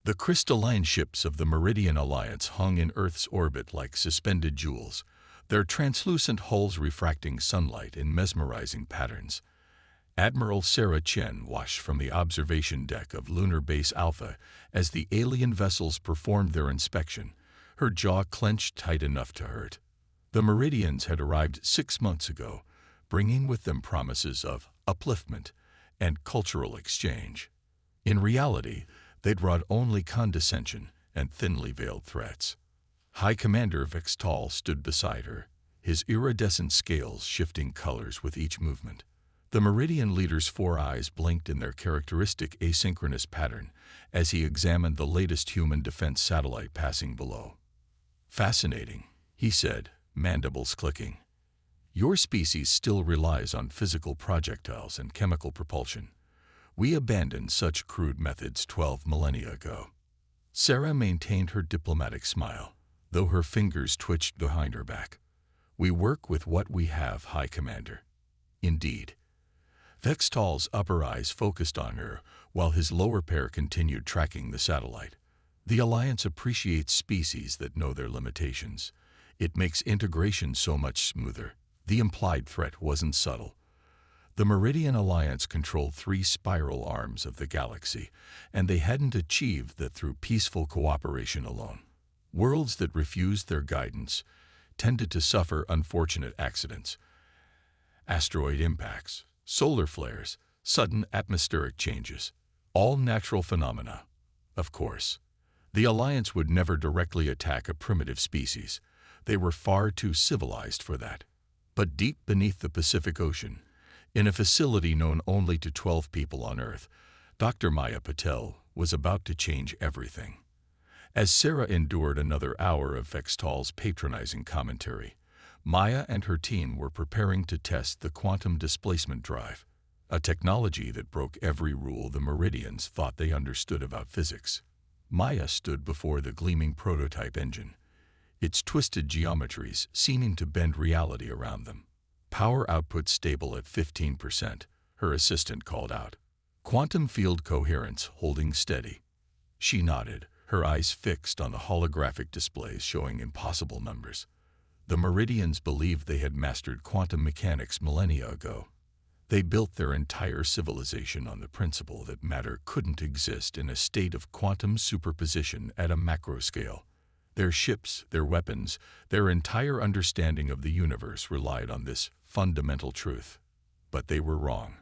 The crystalline ships of the Meridian Alliance hung in Earth's orbit like suspended jewels, their translucent hulls refracting sunlight in mesmerizing patterns. Admiral Sarah Chen watched from the observation deck of Lunar Base Alpha as the alien vessels performed their inspection, her jaw clenched tight enough to hurt. The Meridians had arrived 6 months ago, bringing with them promises of upliftment and cultural exchange. In reality, they'd brought only condescension and thinly veiled threats. High Commander Vextal stood beside her, his iridescent scales shifting colors with each movement. The Meridian leader's 4 eyes blinked in their characteristic asynchronous pattern as he examined the latest human defense satellite passing below. "Fascinating," he said, mandibles clicking. "Your species still relies on physical projectiles and chemical propulsion. We abandoned such crude methods 12 millennia ago." Sarah maintained her diplomatic smile, though her fingers twitched behind her back. "We work with what we have, High Commander." "Indeed." Vextal's upper eyes focused on her, while his lower pair continued tracking the satellite. "The Alliance appreciates species that know their limitations. It makes integration so much smoother." The implied threat wasn't subtle. The Meridian Alliance controlled 3 spiral arms of the galaxy, and they hadn't achieved that through peaceful cooperation alone. Worlds that refused their guidance tended to suffer unfortunate accidents. Asteroid impacts, solar flares, sudden atmospheric changes, all natural phenomena. Of course, the Alliance would never directly attack a primitive species. They were far too civilized for that. But deep beneath the Pacific Ocean, in a facility known only to 12 people on Earth, Dr. Maya Patel was about to change everything. As Sarah endured another hour of Vextal's patronizing commentary, Maya and her team were preparing to test the quantum displacement drive, a technology that broke every rule the Meridians thought they understood about physics. Maya stood before the gleaming prototype engine, its twisted geometries seeming to bend reality around them. "Power output stable at 15%, her assistant called out. "Quantum field coherence holding steady." She nodded, her eyes fixed on the holographic displays showing impossible numbers. The Meridians believed they had mastered quantum mechanics millennia ago. They built their entire civilization on the principle that matter couldn't exist in a state of quantum superposition at a macro scale. Their ships, their weapons, their entire understanding of the universe relied on this fundamental truth. But they were wrong.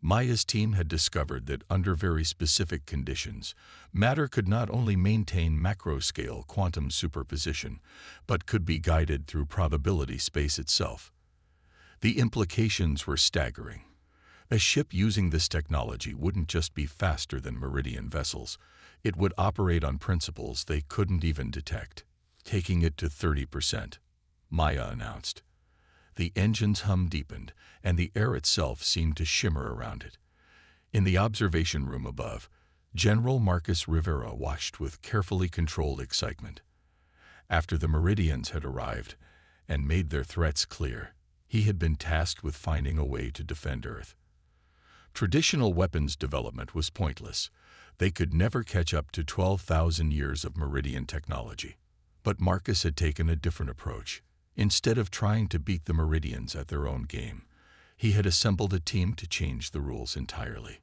Maya's team had discovered that under very specific conditions, matter could not only maintain macro-scale quantum superposition, but could be guided through probability space itself. The implications were staggering. A ship using this technology wouldn't just be faster than Meridian vessels, it would operate on principles they couldn't even detect. "Taking it to 30%, Maya announced. The engine's hum deepened, and the air itself seemed to shimmer around it. In the observation room above, General Marcus Rivera watched with carefully controlled excitement. After the Meridians had arrived and made their threats clear, he had been tasked with finding a way to defend Earth. Traditional weapons development was pointless. They could never catch up to 12,000 years of Meridian technology. But Marcus had taken a different approach. Instead of trying to beat the Meridians at their own game, he had assembled a team to change the rules entirely.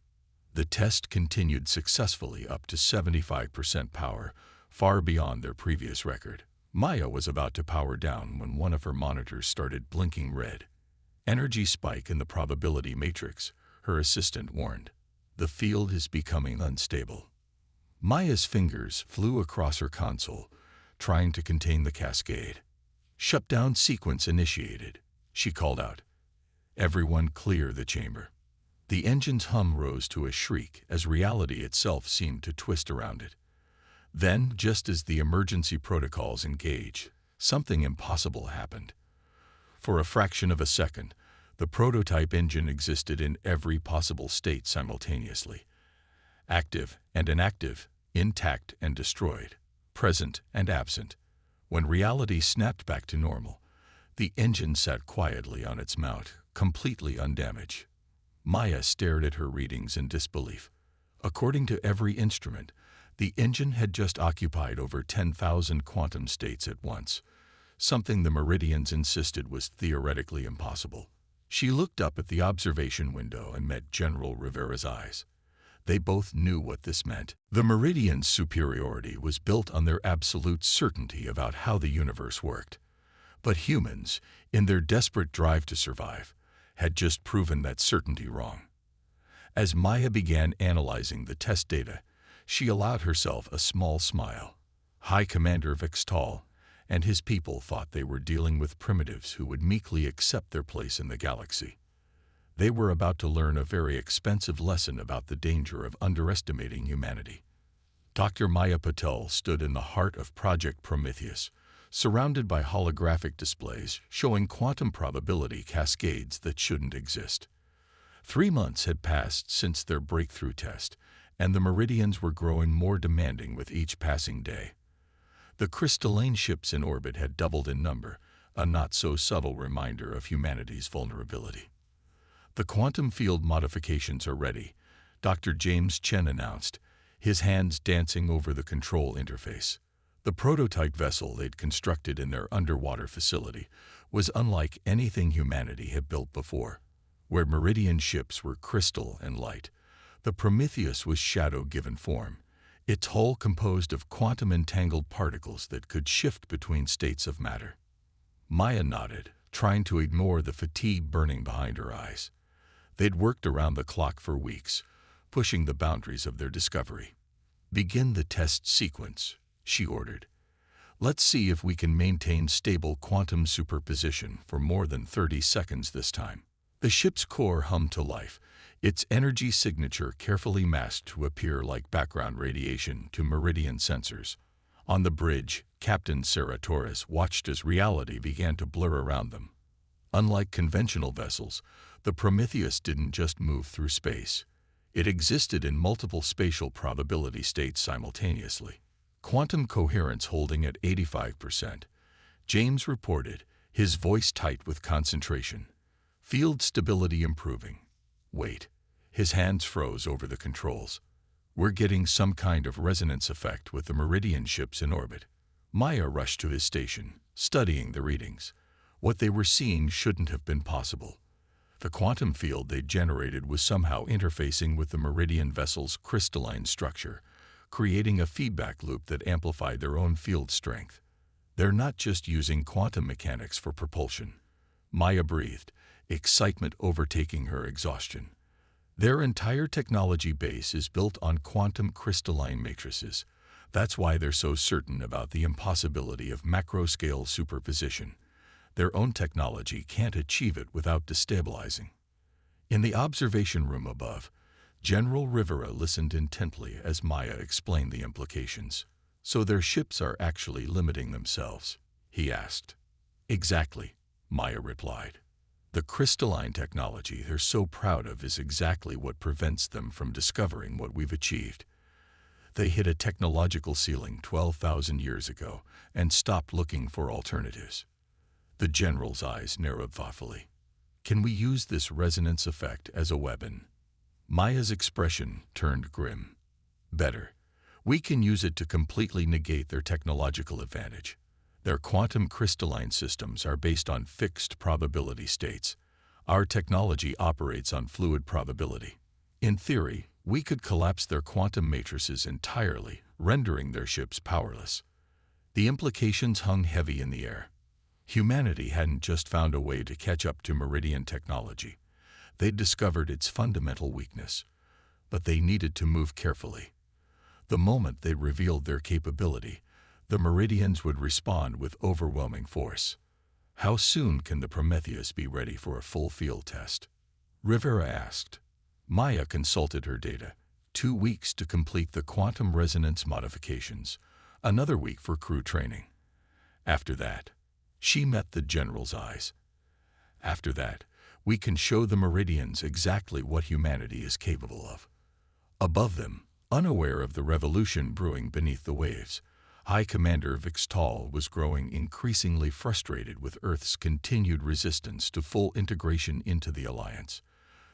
The test continued successfully up to 75% power, far beyond their previous record. Maya was about to power down when one of her monitors started blinking red. "Energy spike in the probability matrix," her assistant warned. "The field is becoming unstable." Maya's fingers flew across her console, trying to contain the cascade. "Shutdown sequence initiated," she called out. "Everyone clear the chamber." The engine's hum rose to a shriek as reality itself seemed to twist around it. Then, just as the emergency protocols engaged, something impossible happened. For a fraction of a second, the prototype engine existed in every possible state simultaneously. Active and inactive, intact and destroyed, present and absent. When reality snapped back to normal, the engine sat quietly on its mount, completely undamaged. Maya stared at her readings in disbelief. According to every instrument, The engine had just occupied over 10,000 quantum states at once, something the Meridians insisted was theoretically impossible. She looked up at the observation window and met General Rivera's eyes. They both knew what this meant. The Meridians' superiority was built on their absolute certainty about how the universe worked. But humans, in their desperate drive to survive, had just proven that certainty wrong. As Maya began analyzing the test data, she allowed herself a small smile. High Commander Vixtal and his people thought they were dealing with primitives who would meekly accept their place in the galaxy. They were about to learn a very expensive lesson about the danger of underestimating humanity. Dr. Maya Patel stood in the heart of Project Prometheus, surrounded by holographic displays showing quantum probability cascades that shouldn't exist. 3 months had passed since their breakthrough test, and the Meridians were growing more demanding with each passing day. The crystalline ships in orbit had doubled in number, a not-so-subtle reminder of humanity's vulnerability. "The quantum field modifications are ready," Dr. James Chen announced, his hands dancing over the control interface. The prototype vessel they'd constructed in their underwater facility was unlike anything humanity had built before. Where Meridian ships were crystal and light, the Prometheus was shadow-given form, its hull composed of quantum-entangled particles that could shift between states of matter. Maya nodded, trying to ignore the fatigue burning behind her eyes. They'd worked around the clock for weeks, pushing the boundaries of their discovery. "Begin the test sequence," she ordered. "Let's see if we can maintain stable quantum superposition for more than 30 seconds this time." The ship's core hummed to life, its energy signature carefully masked to appear like background radiation to Meridian sensors. On the bridge, Captain Sarah Torres watched as reality began to blur around them. Unlike conventional vessels, the Prometheus didn't just move through space. It existed in multiple spatial probability states simultaneously. Quantum coherence holding at 85%. James reported, his voice tight with concentration. Field stability improving. Wait. His hands froze over the controls. "We're getting some kind of resonance effect with the Meridian ships in orbit." Maya rushed to his station, studying the readings. What they were seeing shouldn't have been possible. The quantum field they generated was somehow interfacing with the Meridian vessel's crystalline structure, creating a feedback loop that amplified their own field strength. "They're not just using quantum mechanics for propulsion." Maya breathed, excitement overtaking her exhaustion. "Their entire technology base is built on quantum crystalline matrices. That's why they're so certain about the impossibility of macro-scale superposition. Their own technology can't achieve it without destabilizing." In the observation room above, General Rivera listened intently as Maya explained the implications. "So their ships are actually limiting themselves?" he asked. "Exactly," Maya replied. "The crystalline technology they're so proud of is exactly what prevents them from discovering what we've achieved. They hit a technological ceiling 12,000 years ago and stopped looking for alternatives." The general's eyes narrowed thoughtfully. "Can we use this resonance effect as a weapon?" Maya's expression turned grim. "Better. We can use it to completely negate their technological advantage. Their quantum crystalline systems are based on fixed probability states. Our technology operates on fluid probability. In theory, we could collapse their quantum matrices entirely, rendering their ships powerless." The implications hung heavy in the air. Humanity hadn't just found a way to catch up to Meridian technology. They'd discovered its fundamental weakness. But they needed to move carefully. The moment they revealed their capability, the Meridians would respond with overwhelming force. "How soon can the Prometheus be ready for a full field test?" Rivera asked. Maya consulted her data. 2 weeks to complete the quantum resonance modifications, another week for crew training. After that, she met the general's eyes. "After that, we can show the Meridians exactly what humanity is capable of." Above them, unaware of the revolution brewing beneath the waves, High Commander Vixtal was growing increasingly frustrated with Earth's continued resistance to full integration into the Alliance.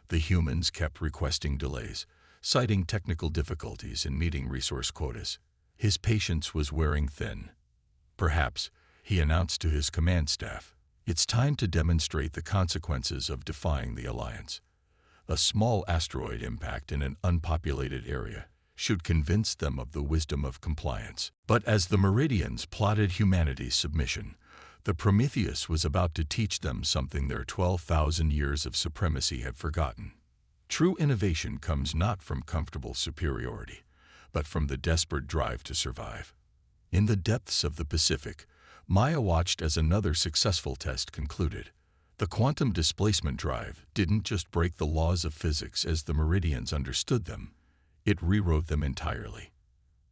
The humans kept requesting delays, citing technical difficulties in meeting resource quotas. His patience was wearing thin. Perhaps, he announced to his command staff, it's time to demonstrate the consequences of defying the Alliance. A small asteroid impact in an unpopulated area should convince them of the wisdom of compliance. But as the Meridians plotted humanity's submission, the Prometheus was about to teach them something their 12,000 years of supremacy had forgotten. True innovation comes not from comfortable superiority, but from the desperate drive to survive. In the depths of the Pacific, Maya watched as another successful test concluded. The quantum displacement drive didn't just break the laws of physics as the Meridians understood them, it rewrote them entirely.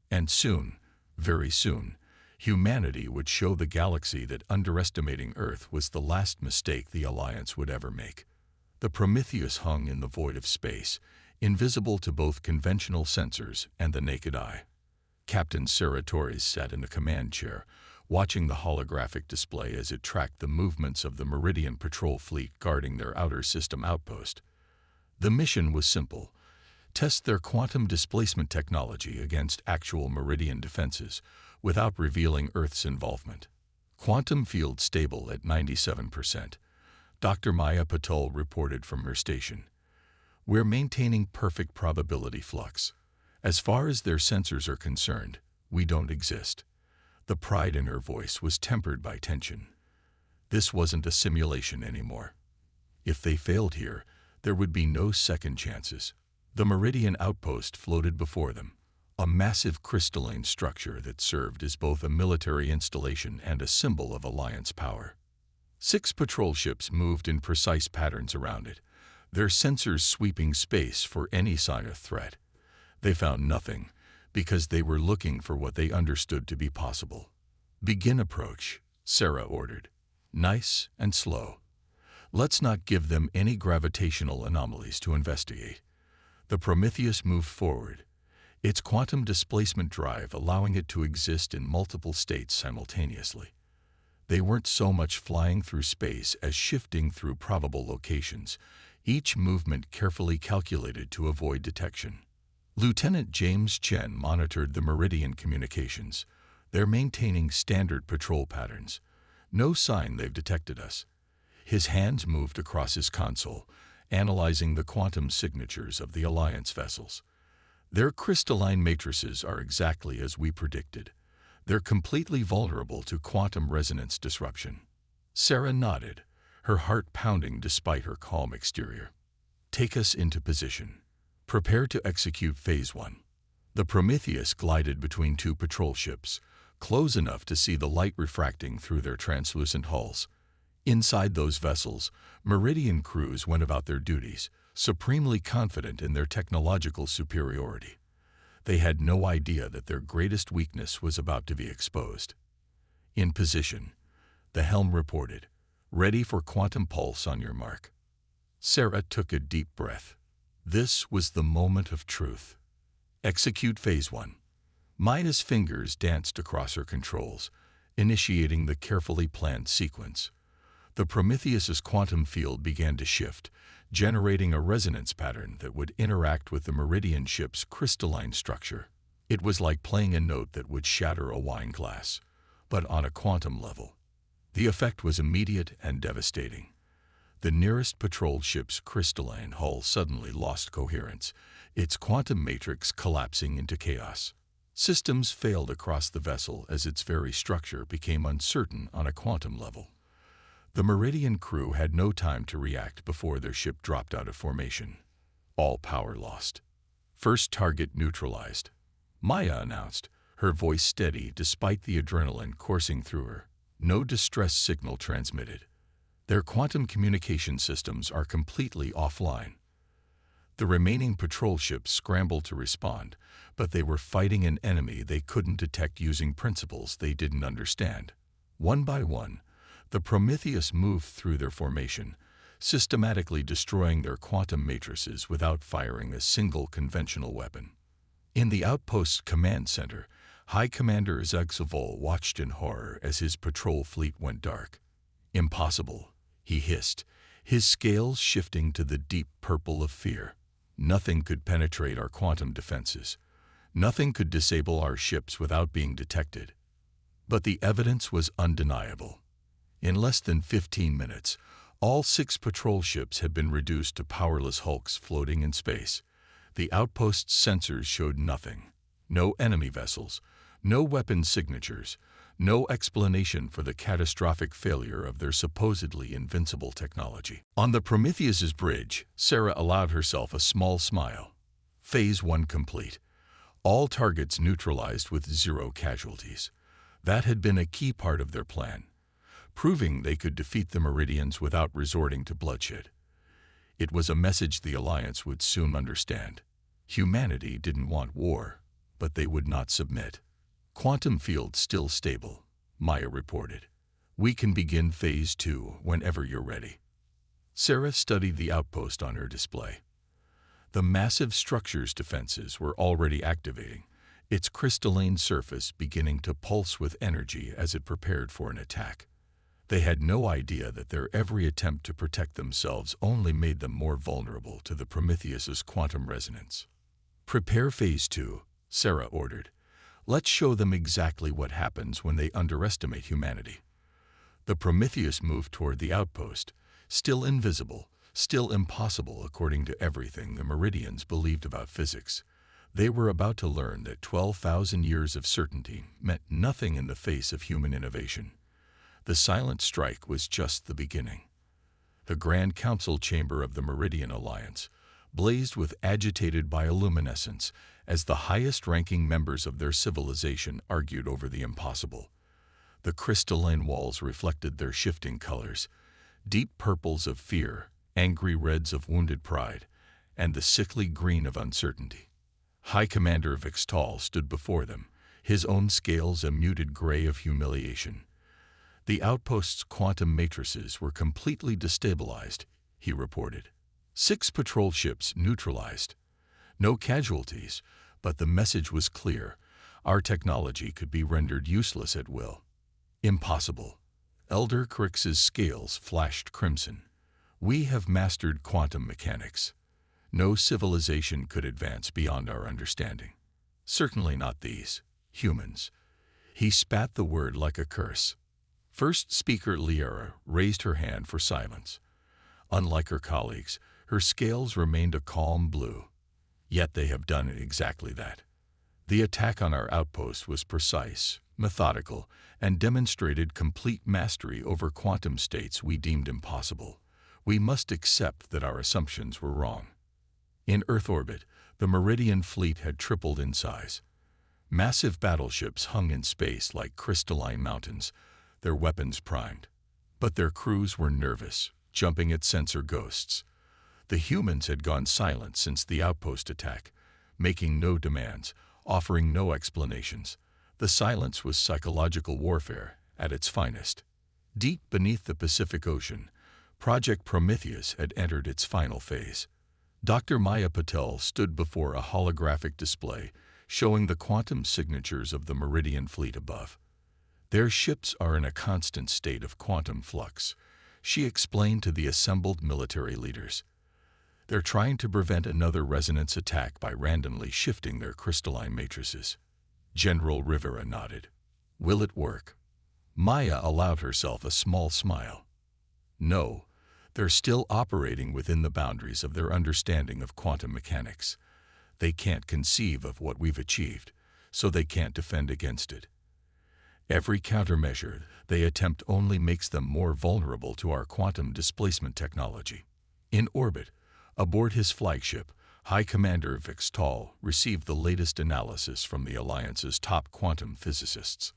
And soon, very soon, humanity would show the galaxy that underestimating Earth was the last mistake the Alliance would ever make. The Prometheus hung in the void of space, invisible to both conventional sensors and the naked eye. Captain Sarah Torres sat in the command chair, watching the holographic display as it tracked the movements of the Meridian patrol fleet guarding their outer system outpost. The mission was simple: test their quantum displacement technology against actual Meridian defenses without revealing Earth's involvement. Quantum field stable at 97%. Dr. Maya Patel reported from her station. We're maintaining perfect probability flux. As far as their sensors are concerned, we don't exist. The pride in her voice was tempered by tension. This wasn't a simulation anymore. If they failed here, there would be no second chances. The Meridian outpost floated before them, a massive crystalline structure that served as both a military installation and a symbol of Alliance power. 6 patrol ships moved in precise patterns around it, their sensors sweeping space for any sign of threat. They found nothing, because they were looking for what they understood to be possible. Begin approach, Sarah ordered. Nice and slow. Let's not give them any gravitational anomalies to investigate. The Prometheus moved forward, its quantum displacement drive allowing it to exist in multiple states simultaneously. They weren't so much flying through space as shifting through probable locations, each movement carefully calculated to avoid detection. Lieutenant James Chen monitored the Meridian communications. They're maintaining standard patrol patterns. No sign they've detected us. His hands moved across his console, analyzing the quantum signatures of the Alliance vessels. Their crystalline matrices are exactly as we predicted. They're completely vulnerable to quantum resonance disruption. Sarah nodded, her heart pounding despite her calm exterior. Take us into position. Prepare to execute Phase 1. The Prometheus glided between 2 patrol ships, close enough to see the light refracting through their translucent hulls. Inside those vessels, Meridian crews went about their duties, supremely confident in their technological superiority. They had no idea that their greatest weakness was about to be exposed. In position, the helm reported, ready for quantum pulse on your mark. Sarah took a deep breath. This was the moment of truth. Execute Phase 1. Maya's fingers danced across her controls, initiating the carefully planned sequence. The Prometheus's quantum field began to shift, generating a resonance pattern that would interact with the Meridian ship's crystalline structure. It was like playing a note that would shatter a wine glass, but on a quantum level. The effect was immediate and devastating. The nearest patrol ship's crystalline hull suddenly lost coherence, its quantum matrix collapsing into chaos. Systems failed across the vessel as its very structure became uncertain on a quantum level. The Meridian crew had no time to react before their ship dropped out of formation. All power lost. First target neutralized. Maya announced, her voice steady despite the adrenaline coursing through her. No distress signal transmitted. Their quantum communication systems are completely offline. The remaining patrol ships scrambled to respond, but they were fighting an enemy they couldn't detect using principles they didn't understand. One by one, the Prometheus moved through their formation, systematically destroying their quantum matrices without firing a single conventional weapon. In the outpost's command center, High Commander Zegzavol watched in horror as his patrol fleet went dark. Impossible, he hissed, his scales shifting to the deep purple of fear. Nothing could penetrate our quantum defenses. Nothing could disable our ships without being detected. But the evidence was undeniable. In less than 15 minutes, all 6 patrol ships had been reduced to powerless hulks floating in space. The outpost's sensors showed nothing. No enemy vessels, no weapon signatures, no explanation for the catastrophic failure of their supposedly invincible technology. On the Prometheus's bridge, Sarah allowed herself a small smile. Phase 1 complete. All targets neutralized with 0 casualties. That had been a key part of their plan, proving they could defeat the Meridians without resorting to bloodshed. It was a message the Alliance would soon understand. Humanity didn't want war, but they would not submit. Quantum field still stable, Maya reported. We can begin Phase 2 whenever you're ready. Sarah studied the outpost on her display. The massive structure's defenses were already activating, its crystalline surface beginning to pulse with energy as it prepared for an attack. They had no idea that their every attempt to protect themselves only made them more vulnerable to the Prometheus's quantum resonance. Prepare Phase 2, Sarah ordered. Let's show them exactly what happens when they underestimate humanity. The Prometheus moved toward the outpost, still invisible, still impossible according to everything the Meridians believed about physics. They were about to learn that 12,000 years of certainty meant nothing in the face of human innovation. The silent strike was just the beginning. The Grand Council chamber of the Meridian Alliance blazed with agitated bioluminescence as the highest-ranking members of their civilization argued over the impossible. The crystalline walls reflected their shifting colors, deep purples of fear, angry reds of wounded pride, and the sickly green of uncertainty. High Commander Vextal stood before them, his own scales a muted gray of humiliation. The outpost's quantum matrices were completely destabilized, he reported. 6 patrol ships neutralized. No casualties, but the message was clear. Our technology could be rendered useless at will. Impossible. Elder Crix's scales flashed crimson. We have mastered quantum mechanics. No civilization could advance beyond our understanding. Certainly not these, humans. He spat the word like a curse. First speaker Liara raised her hand for silence. Unlike her colleagues, her scales remained a calm blue. Yet they have done exactly that. The attack on our outpost was precise, methodical, and demonstrated complete mastery over quantum states we deemed impossible. We must accept that our assumptions were wrong. In Earth orbit, the Meridian fleet had tripled in size. Massive battleships hung in space like crystalline mountains, their weapons primed. But their crews were nervous, jumping at sensor ghosts. The humans had gone silent since the outpost attack, making no demands, offering no explanations. The silence was psychological warfare at its finest. Deep beneath the Pacific Ocean, Project Prometheus had entered its final phase. Dr. Maya Patel stood before a holographic display showing the quantum signatures of the Meridian fleet above. Their ships are in a constant state of quantum flux, she explained to the assembled military leaders. They're trying to prevent another resonance attack by randomly shifting their crystalline matrices. General Rivera nodded. Will it work? Maya allowed herself a small smile. No, they're still operating within the boundaries of their understanding of quantum mechanics. They can't conceive of what we've achieved, so they can't defend against it. Every countermeasure they attempt only makes them more vulnerable to our quantum displacement technology. In orbit, aboard his flagship, High Commander Vextal received the latest analysis from the Alliance's top quantum physicists.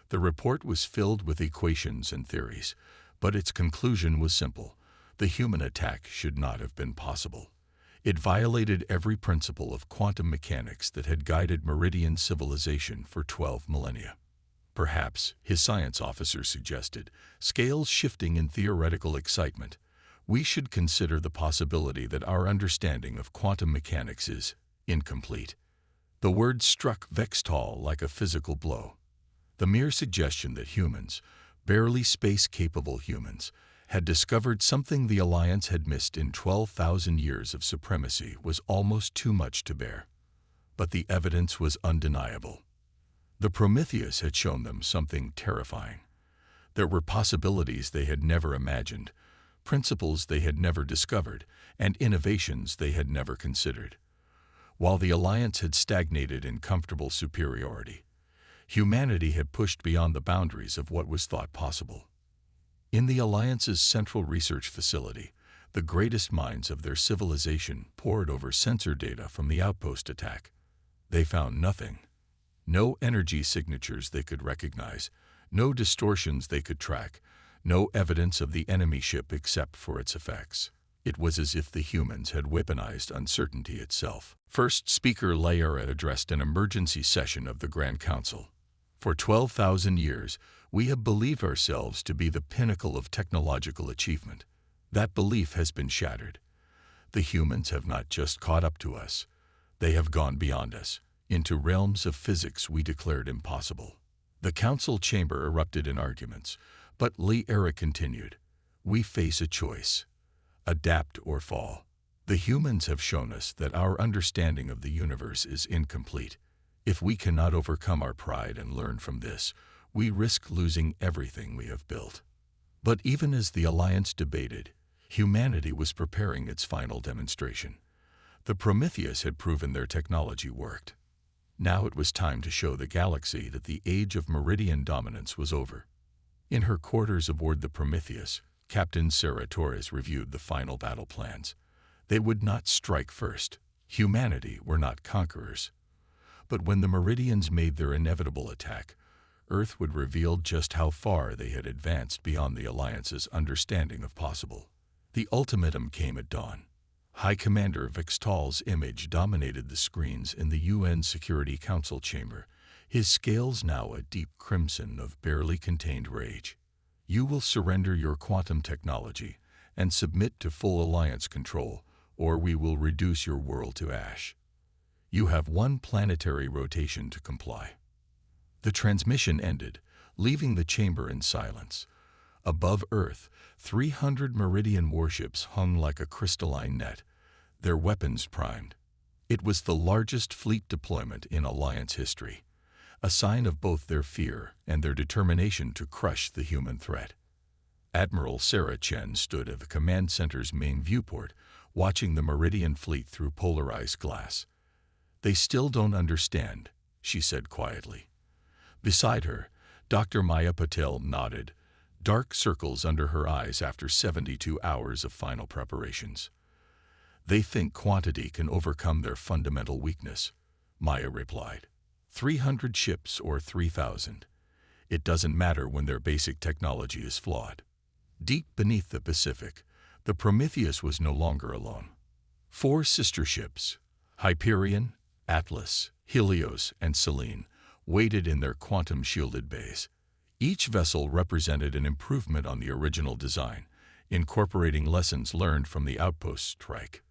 The report was filled with equations and theories, but its conclusion was simple. The human attack should not have been possible. It violated every principle of quantum mechanics that had guided Meridian civilization for 12 millennia. Perhaps, his science officer suggested, scales shifting in theoretical excitement, we should consider the possibility that our understanding of quantum mechanics is incomplete. The word struck Vextal like a physical blow. The mere suggestion that humans, barely space-capable humans, had discovered something the Alliance had missed in 12,000 years of supremacy was almost too much to bear. But the evidence was undeniable. The Prometheus had shown them something terrifying. There were possibilities they had never imagined, principles they had never discovered, and innovations they had never considered. While the Alliance had stagnated in comfortable superiority, humanity had pushed beyond the boundaries of what was thought possible. In the Alliance's central research facility, the greatest minds of their civilization pored over sensor data from the outpost attack. They found nothing. No energy signatures they could recognize, no distortions they could track, no evidence of the enemy ship except for its effects. It was as if the humans had weaponized uncertainty itself. First Speaker Layara addressed an emergency session of the Grand Council. For 12,000 years, we have believed ourselves to be the pinnacle of technological achievement. That belief has been shattered. The humans have not just caught up to us. They have gone beyond us, into realms of physics we declared impossible. The council chamber erupted in arguments, but Layara continued. We face a choice. Adapt or fall. The humans have shown us that our understanding of the universe is incomplete. If we cannot overcome our pride and learn from this, we risk losing everything we have built. But even as the Alliance debated, humanity was preparing its final demonstration. The Prometheus had proven their technology worked. Now it was time to show the galaxy that the age of Meridian dominance was over. In her quarters aboard the Prometheus, Captain Sarah Torres reviewed the final battle plans. They would not strike first. Humanity were not conquerors. But when the Meridians made their inevitable attack, Earth would reveal just how far they had advanced beyond the Alliance's understanding of possible. The ultimatum came at dawn. High Commander Vextal's image dominated the screens in the UN Security Council chamber, his scales now a deep crimson of barely contained rage. You will surrender your quantum technology and submit to full Alliance control, or we will reduce your world to ash. You have one planetary rotation to comply. The transmission ended, leaving the chamber in silence. Above Earth, 300 Meridian warships hung like a crystalline net, their weapons primed. It was the largest fleet deployment in Alliance history, a sign of both their fear and their determination to crush the human threat. Admiral Sarah Chen stood at the command center's main viewport, watching the Meridian fleet through polarized glass. They still don't understand, she said quietly. Beside her, Dr. Maya Patel nodded, dark circles under her eyes after 72 hours of final preparations. They think quantity can overcome their fundamental weakness, Maya replied. 300 ships or 3,000. It doesn't matter when their basic technology is flawed. Deep beneath the Pacific, the Prometheus was no longer alone. 4 sister ships, Hyperion, Atlas, Helios, and Selene, waited in their quantum-shielded bays. Each vessel represented an improvement on the original design, incorporating lessons learned from the outpost strike.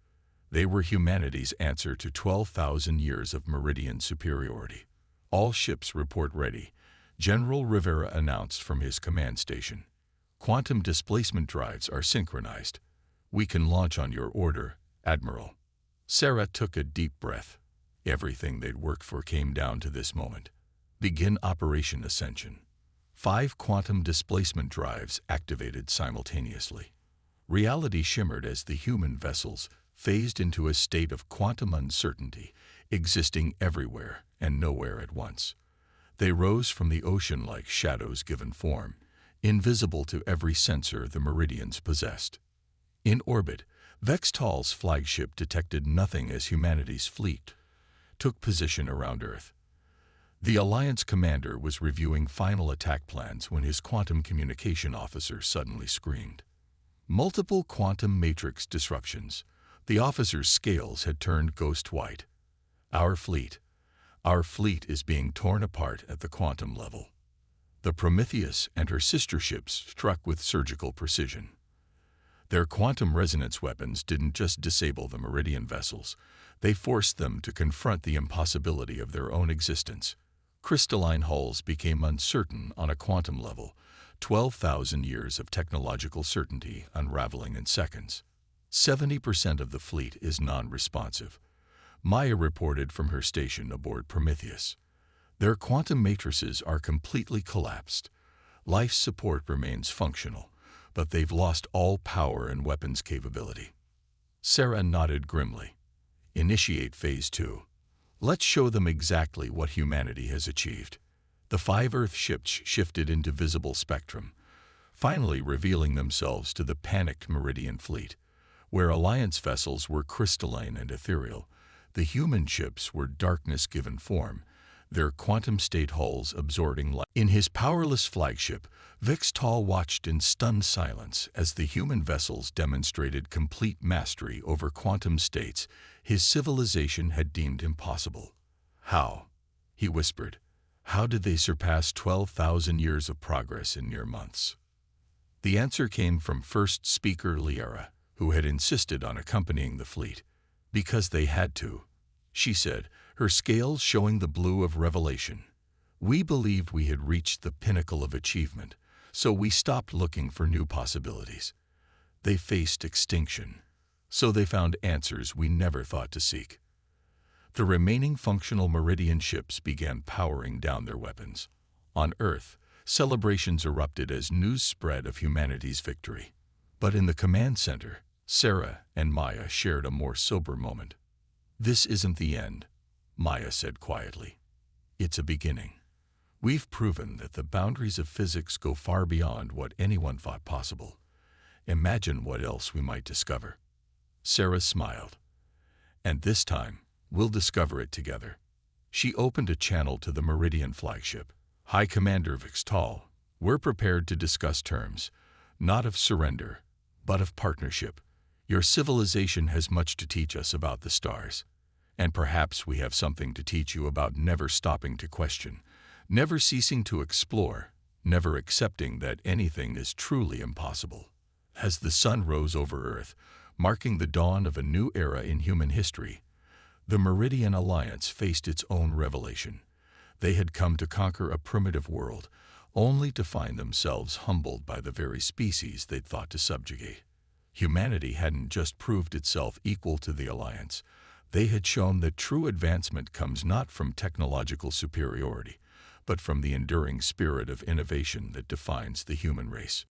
They were humanity's answer to 12,000 years of Meridian superiority. All ships report ready, General Rivera announced from his command station. Quantum displacement drives are synchronized. We can launch on your order, Admiral. Sarah took a deep breath. Everything they'd worked for came down to this moment. Begin Operation Ascension. 5 quantum displacement drives activated simultaneously. Reality shimmered as the human vessels phased into a state of quantum uncertainty, existing everywhere and nowhere at once. They rose from the ocean like shadows given form, invisible to every sensor the Meridians possessed. In orbit, Vextal's flagship detected nothing as humanity's fleet took position around Earth. The Alliance commander was reviewing final attack plans when his quantum communication officer suddenly screamed. Multiple quantum matrix disruptions. The officer's scales had turned ghost white. Our fleet is being torn apart at the quantum level. The Prometheus and her sister ships struck with surgical precision. Their quantum resonance weapons didn't just disable the Meridian vessels, they forced them to confront the impossibility of their own existence. Crystalline hulls became uncertain on a quantum level, 12,000 years of technological certainty unraveling in seconds. 70% of the fleet is non-responsive. Maya reported from her station aboard Prometheus. Their quantum matrices are completely collapsed. Life support remains functional, but they've lost all power and weapons capability. Sarah nodded grimly. Initiate Phase 2. Let's show them exactly what humanity has achieved. The 5 Earth ships shifted into visible spectrum, finally revealing themselves to the panicked Meridian fleet. Where Alliance vessels were crystalline and ethereal, the human ships were darkness-given form, their quantum-state hulls absorbing light. In his powerless flagship, Vixtal watched in stunned silence as the human vessels demonstrated complete mastery over quantum states his civilization had deemed impossible. How? He whispered. How did they surpass 12,000 years of progress in mere months? The answer came from first speaker Liara, who had insisted on accompanying the fleet. Because they had to, she said, her scales showing the blue of revelation. We believed we had reached the pinnacle of achievement, so we stopped looking for new possibilities. They faced extinction, so they found answers we never thought to seek. The remaining functional Meridian ships began powering down their weapons. On Earth, celebrations erupted as news spread of humanity's victory. But in the command center, Sarah and Maya shared a more sober moment. This isn't the end, Maya said quietly. It's a beginning. We've proven that the boundaries of physics go far beyond what anyone thought possible. Imagine what else we might discover. Sarah smiled. And this time, we'll discover it together. She opened a channel to the Meridian flagship. High Commander Vixtal, we're prepared to discuss terms, not of surrender, but of partnership. Your civilization has much to teach us about the stars. And perhaps we have something to teach you about never stopping to question, never ceasing to explore, never accepting that anything is truly impossible. As the sun rose over Earth, marking the dawn of a new era in human history, the Meridian Alliance faced its own revelation. They had come to conquer a primitive world, only to find themselves humbled by the very species they'd thought to subjugate. Humanity hadn't just proved itself equal to the Alliance. They had shown that true advancement comes not from technological superiority, but from the enduring spirit of innovation that defines the human race.